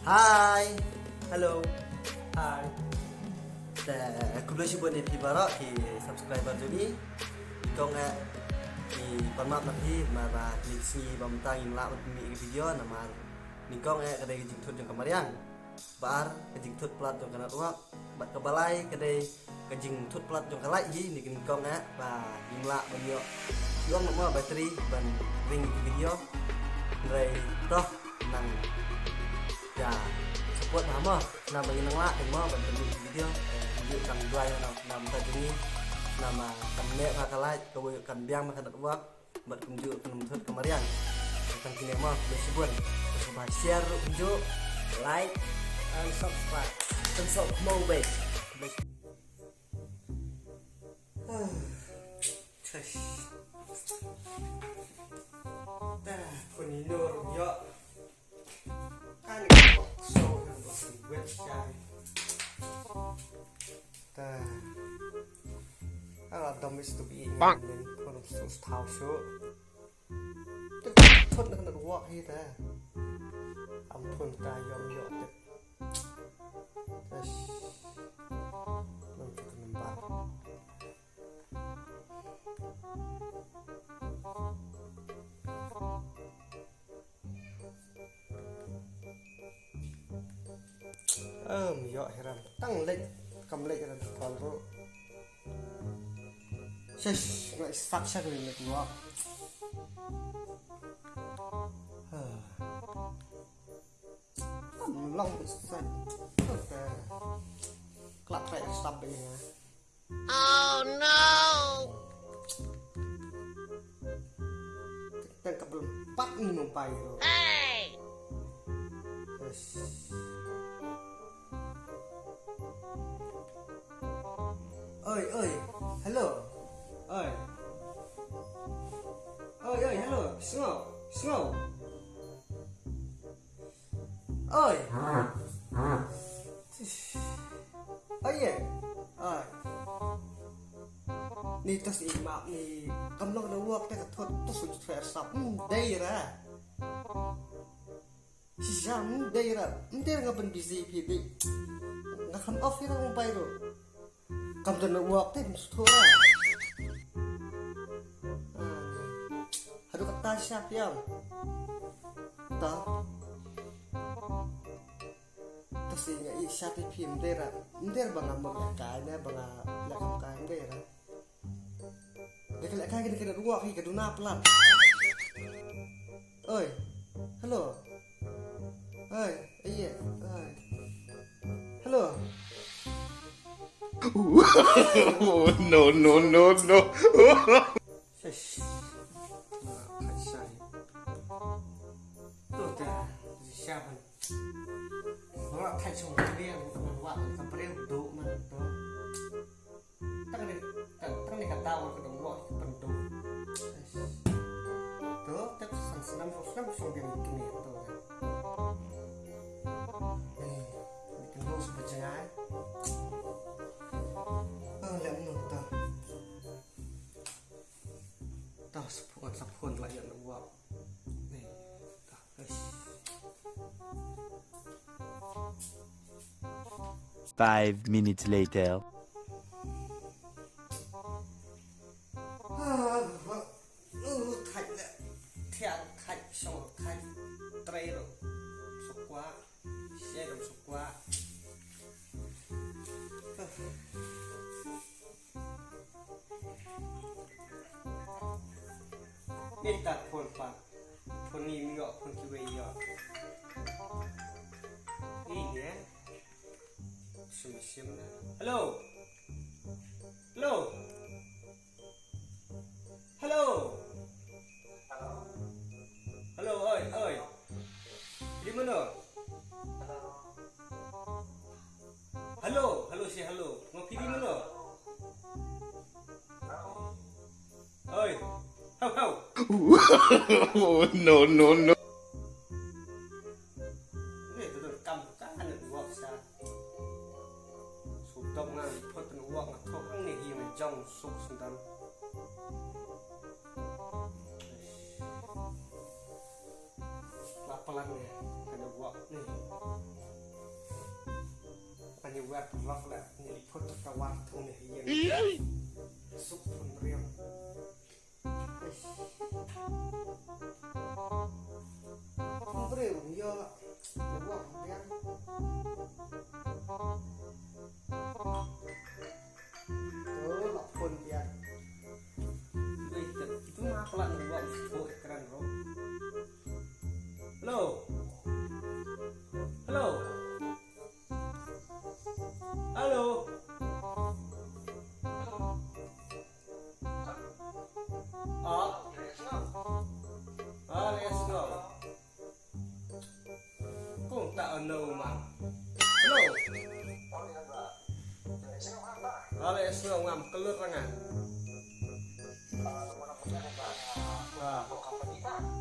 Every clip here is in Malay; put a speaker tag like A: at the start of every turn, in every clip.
A: Hai, halo, hai. Aku belum coba ni pibara di subscriber jadi kau nggak di pemat nanti marah di sini bamtang yang lak untuk video nama ni kau nggak kedai jingtut yang kemarian bar kejingtut plat yang kena ruak bat kebalai kedai kejingtut plat yang kalai ji ni kau nggak bah yang lak banyak yang mau bateri ban ring video dari toh nang ya support nama nama yang lak yang mau bantu video kan dua yang nama tadi nama kamne makalai kau kan biang makan uang buat kunjuk penunjuk kemarian tentang kini mah disebut coba share kunjuk like and subscribe tensok mau baik Kuninur yo kan so website kalau domis itu bikin kalau sus tahu sih thốt nó được walk hết à ampun ta yom yo tết terus untuk nembak yo heran tăng lệnh cầm lệnh là còn rồi shush lại sắp sắp rồi được walk long besar kelak kayak sampai ya.
B: Oh no.
A: Kita kebelum 4 minum payung.
B: Hey.
A: Oi, hello. Oi, hello. Snow. Oi. Oh iya. Oi. Ni tas imak ni kamlong na work ta thot to su fair sap day ra. Si jam day ra. Nter ngaben busy pb. Na kam off ira mo bayro. Kam na work ta su thora. Hadu kata siap yang. Ta sehingga isyati film dera nder banga magkana banga lakam kain dera dekat kain kita dua hi keduna pelan oi halo oi iya oi halo
C: no
A: siapa nó thay xong cái đen mình vặn cầm bêu đủ mà đó tăng này cả tao cái đồng gọi cái phần đủ đó chắc sang năm xong cái này rồi này cái lô super trái làm nó ta sắp hôn lại nhận đồng gọi này đó
D: 5 minutes later.
A: Thạch xong thạch tray rồi sụp quá xe đồng sụp quáนี่ตัดคนปากคนนี้มีคนคิดว่าเยอะนี่เนี่ยsim halo oi di mana halo si halo mau pergi mana oi hau
C: no
A: ni tu kam kan ada dua sa sudok na phot na uak na thok ang ni hi man jong suk sundan pelan ya ada uak nih
E: wet rock lek nyeli put kawan thung ni yen sup pun riam Bro, yo buat dia oh lapun dia itu mah pelan buat keren bro. Halo. Halo. Halo. Let's go. Kung tak ano man. Halo. Let's go ngam kelut rangan.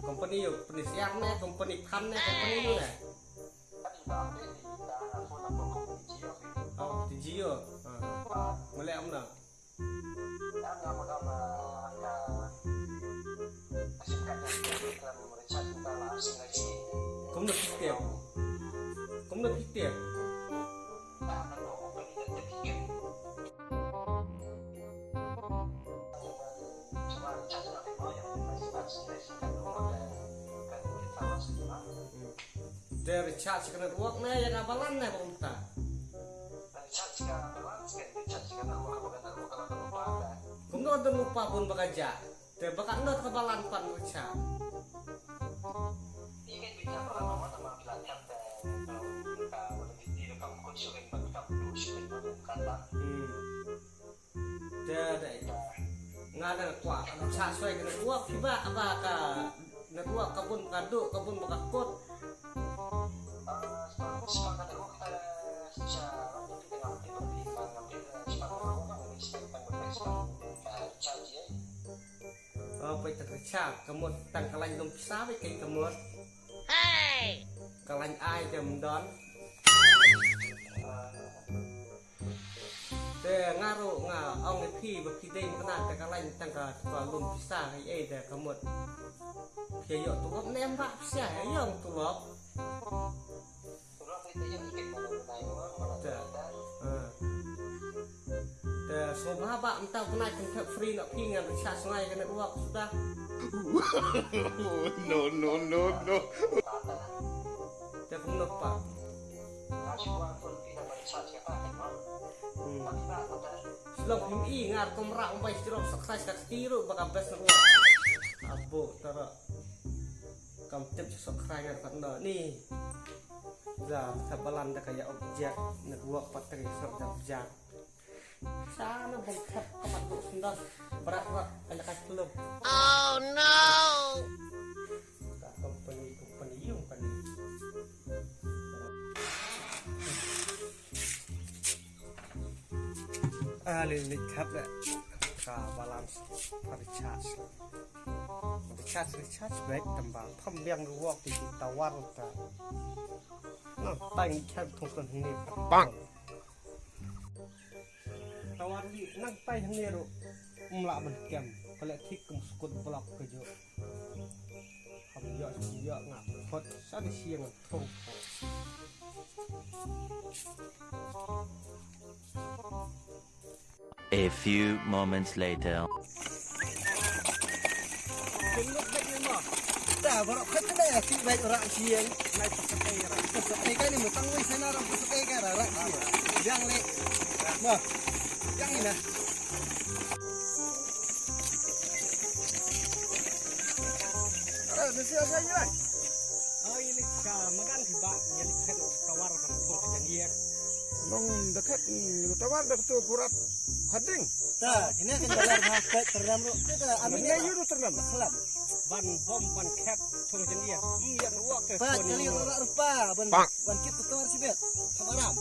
E: Company yuk, penisian nih, company kan nih, company yuk nih. Oh, di Gio. Boleh om dong. Cũng được ít tiền. Cũng được ít tiền. Dari charge kena uang nih yang abalan nih bang ta. Cũng đâu ada lupa pun bekerja. Dari bakal nggak kebalan pan kerja. Jadi nggak ada kuat. Sesuai dengan uang tiba apa kah? Network kebun kaduk kebun bekakut. Vậy ta kerja kemud tang kalanh lum pisah với cây kemud.
B: Hey!
E: Kalanh ai jam don. Để ngaru nga ông cái phi và phi đây mà nãy ta kalanh tang cả lum pisah hay ấy để kemud. Khi yo tu gấp nem bạc pisah hay yang tu gấp. Semua abang entah pernah kena free nak pergi dengan bercak sungai kena uap sudah.
C: No.
E: Dia pun lupa. Sebelum PMI ngar komrak umpai stirop sukses kat stiru bakal best nak uap. Abu tara. Kamu tip sukses ngar kat anda ni. Dah sabalan dah kayak objek nak uap patri sok objek. Sana bengkak kemat bu sendal berat ada kasih belum.
B: Oh no.
E: Company yung pani. Lilit kap le ka balance recharge baik tembang pembiang ruok di tawar ta. Nah, tang kap thong ni bang. Tawar ni nang tay hang ni ro umla ban kem kala thik kum skut blok ke jo ham yo ngap phot sa di siang thong
D: A few moments later.
E: Tengok baik ni mah.
A: Dah baru kata dah si baik orang siang.
E: Naik pakai ra.
A: Seperti kan ni mutang wei sana orang seperti kan orang siang. Yang le. Mah. Yang ini. Mesti saya lah.
E: Oh ini ka makan di bak yang kat tawar ban thong yang dia.
F: Nong dekat tawar dekat tu kurat hading.
A: Dah, ini akan jalan baik ternam ro. Kita ambil
F: Ambil yuru ternam.
A: Selam.
E: Ban bom ban cap thong yang dia. Yang ruak ke
A: Pak kali rupa ban kit tuar sibet. Samaram.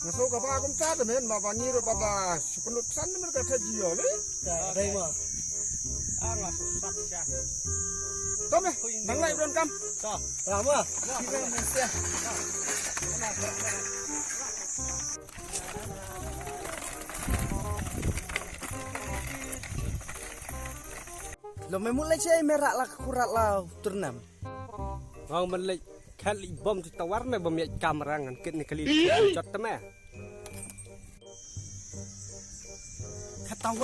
F: Masuk apa akum cah men bapa nyiru bapa sepenuh san mereka tajio le.
A: Dah, dai mah.
E: Nggak susah sih.
F: Tome, nang lai bron kam.
A: Lama. Kita mesti. Lo memulai saya merak lah kurat lah turnam.
E: Orang balik kali bom tu tawar ni bom ya kamera ngan kit ni kali jot teme.
A: tahu